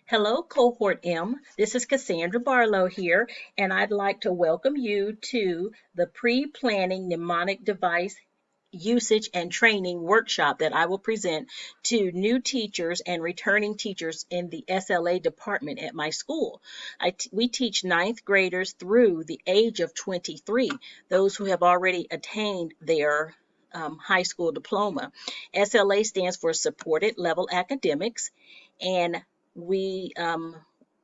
Hello, Cohort M. This is Cassandra Barlow here, and I'd like to welcome you to the Pre-Planning Mnemonic Device Usage and Training Workshop that I will present to new teachers and returning teachers in the SLA department at my school. We teach ninth graders through the age of 23, those who have already attained their high school diploma. SLA stands for Supported Level Academics, and we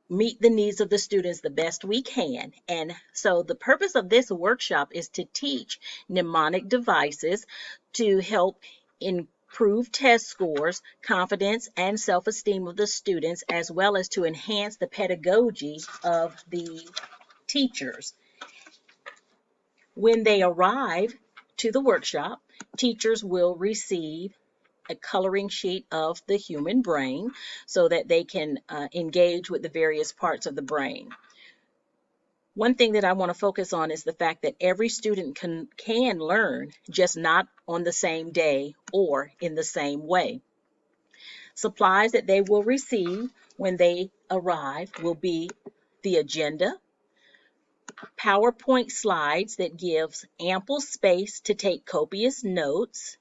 meet the needs of the students the best we can. And so the purpose of this workshop is to teach mnemonic devices to help improve test scores, confidence, and self-esteem of the students, as well as to enhance the pedagogy of the teachers. When they arrive to the workshop, teachers will receive a coloring sheet of the human brain so that they can engage with the various parts of the brain. One thing that I want to focus on is the fact that every student can learn, just not on the same day or in the same way. Supplies that they will receive when they arrive will be the agenda, PowerPoint slides that gives ample space to take copious notes,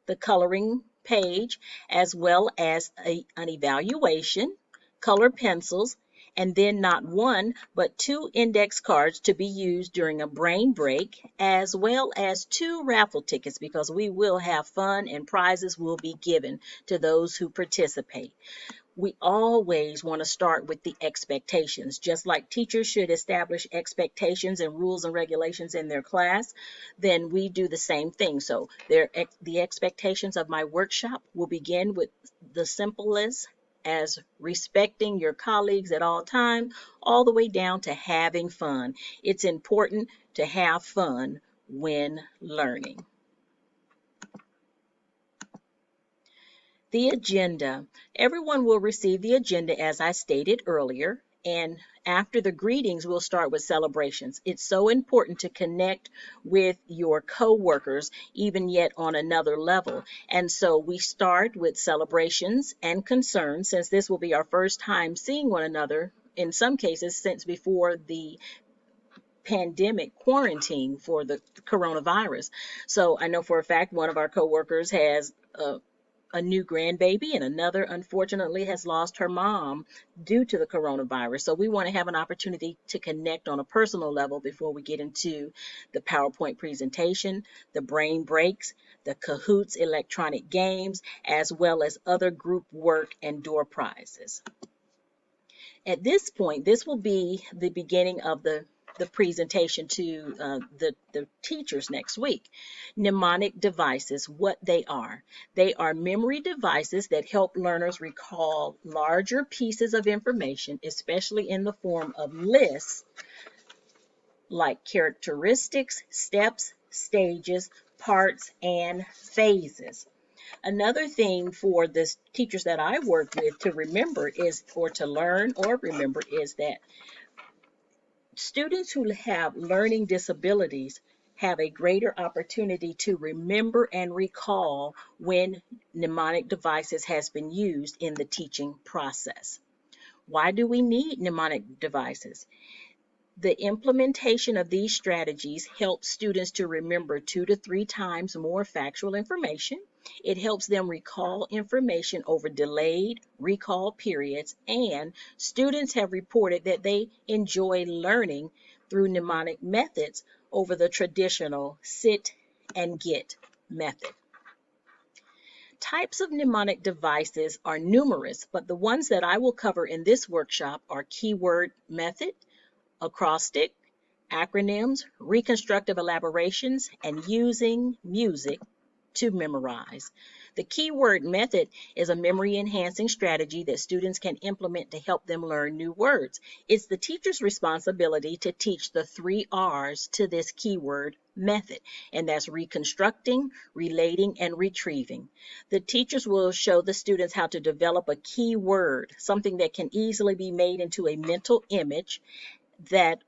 the coloring page, as well as an evaluation, color pencils, and then not one, but two index cards to be used during a brain break, as well as two raffle tickets because we will have fun and prizes will be given to those who participate. We always want to start with the expectations. Just like teachers should establish expectations and rules and regulations in their class, then we do the same thing. So the expectations of my workshop will begin with the simplest as respecting your colleagues at all times, all the way down to having fun. It's important to have fun when learning. The agenda. Everyone will receive the agenda as I stated earlier, and after the greetings, we'll start with celebrations. It's so important to connect with your coworkers, even yet on another level. And so we start with celebrations and concerns, since this will be our first time seeing one another, in some cases, since before the pandemic quarantine for the coronavirus. So I know for a fact one of our coworkers has a new grandbaby, and another unfortunately has lost her mom due to the coronavirus. So we want to have an opportunity to connect on a personal level before we get into the PowerPoint presentation, the brain breaks, the Kahoots electronic games, as well as other group work and door prizes. At this point, this will be the beginning of the presentation to the teachers next week. Mnemonic devices, what they are. They are memory devices that help learners recall larger pieces of information, especially in the form of lists, like characteristics, steps, stages, parts, and phases. Another thing for the teachers that I work with to remember is, or to learn or remember, is that students who have learning disabilities have a greater opportunity to remember and recall when mnemonic devices has been used in the teaching process. Why do we need mnemonic devices? The implementation of these strategies helps students to remember 2 to 3 times more factual information. It helps them recall information over delayed recall periods, and students have reported that they enjoy learning through mnemonic methods over the traditional sit and get method. Types of mnemonic devices are numerous, but the ones that I will cover in this workshop are keyword method, acrostic, acronyms, reconstructive elaborations, and using music to memorize. The keyword method is a memory-enhancing strategy that students can implement to help them learn new words. It's the teacher's responsibility to teach the 3 R's to this keyword method, and that's reconstructing, relating, and retrieving. The teachers will show the students how to develop a keyword, something that can easily be made into a mental image that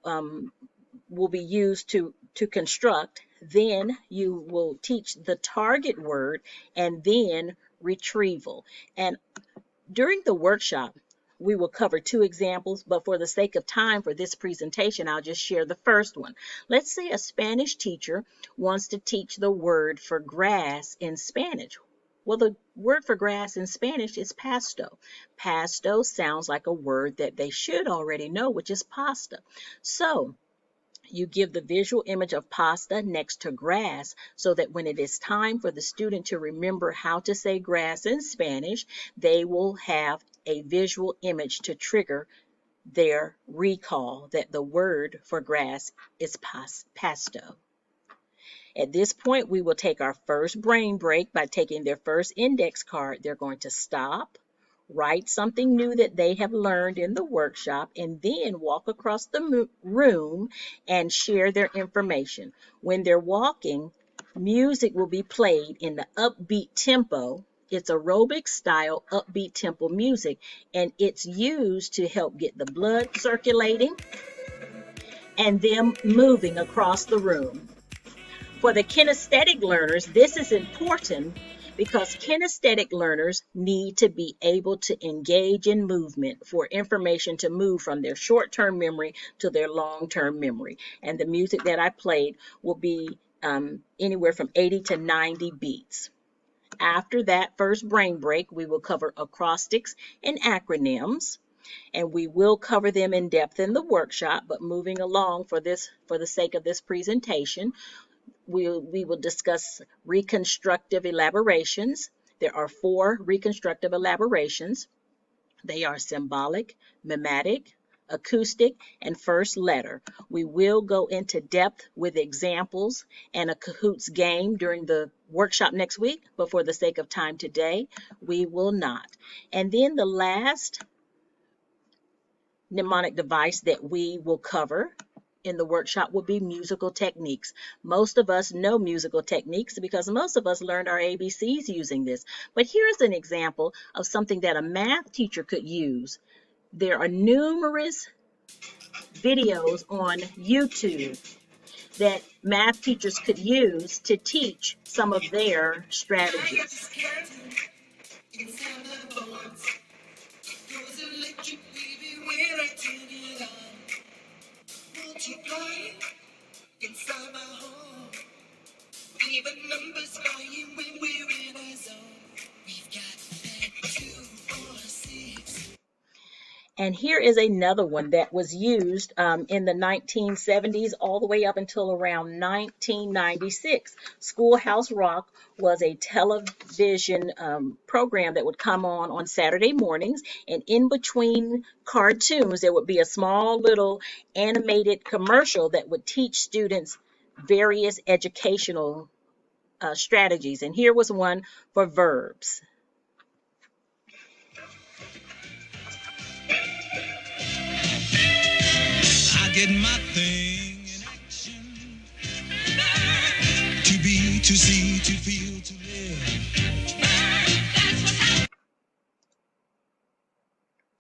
will be used to construct. Then you will teach the target word and then retrieval. And during the workshop, we will cover two examples, but for the sake of time for this presentation, I'll just share the first one. Let's say a Spanish teacher wants to teach the word for grass in Spanish. Well, the word for grass in Spanish is pasto. Pasto sounds like a word that they should already know, which is pasta. So you give the visual image of pasta next to grass so that when it is time for the student to remember how to say grass in Spanish, they will have a visual image to trigger their recall that the word for grass is pasto. At this point, we will take our first brain break by taking their first index card. They're going to stop, write something new that they have learned in the workshop, and then walk across the room and share their information. When they're walking, music will be played in the upbeat tempo. It's aerobic style upbeat tempo music, and it's used to help get the blood circulating and them moving across the room. For the kinesthetic learners, this is important because kinesthetic learners need to be able to engage in movement for information to move from their short-term memory to their long-term memory. And the music that I played will be anywhere from 80 to 90 beats. After that first brain break, we will cover acrostics and acronyms, and we will cover them in depth in the workshop. But moving along for the sake of this presentation, we will discuss reconstructive elaborations. There are 4 reconstructive elaborations. They are symbolic, mimetic, acoustic, and first letter. We will go into depth with examples and a Kahoots game during the workshop next week, but for the sake of time today, we will not. And then the last mnemonic device that we will cover in the workshop will be musical techniques. Most of us know musical techniques because most of us learned our ABCs using this. But here's an example of something that a math teacher could use. There are numerous videos on YouTube that math teachers could use to teach some of their strategies. Inside my home, even numbers flying when we're in our zone. We've got that 2 or 6. And here is another one that was used in the 1970s all the way up until around 1996. Schoolhouse Rock was a television program that would come on Saturday mornings, and in between cartoons there would be a small little animated commercial that would teach students various educational strategies. And here was one for verbs. I get my thing in action. To be, to see, to feel, to live.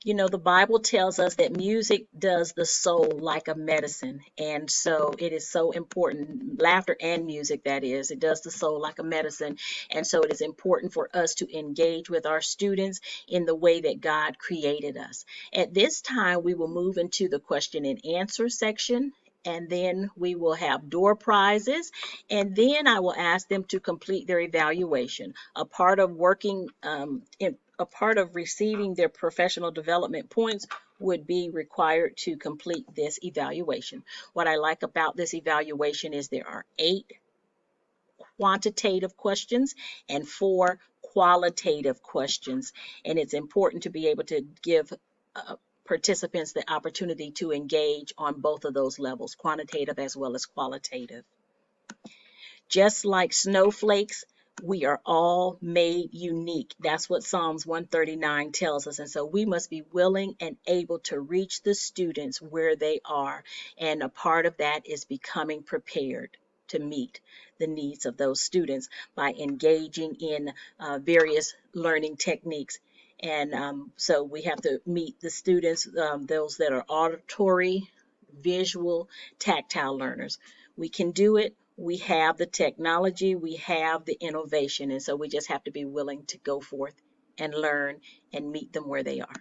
You know, the Bible tells us that music does the soul like a medicine. And so it is so important, laughter and music, that is, it does the soul like a medicine. And so it is important for us to engage with our students in the way that God created us. At this time, we will move into the question and answer section. And then we will have door prizes, and then I will ask them to complete their evaluation. A part of receiving their professional development points would be required to complete this evaluation. What I like about this evaluation is there are 8 quantitative questions and 4 qualitative questions, and it's important to be able to give participants the opportunity to engage on both of those levels, quantitative as well as qualitative. Just like snowflakes, we are all made unique. That's what Psalms 139 tells us. And so we must be willing and able to reach the students where they are. And a part of that is becoming prepared to meet the needs of those students by engaging in various learning techniques. And so we have to meet the students, those that are auditory, visual, tactile learners. We can do it. We have the technology, we have the innovation, and so we just have to be willing to go forth and learn and meet them where they are.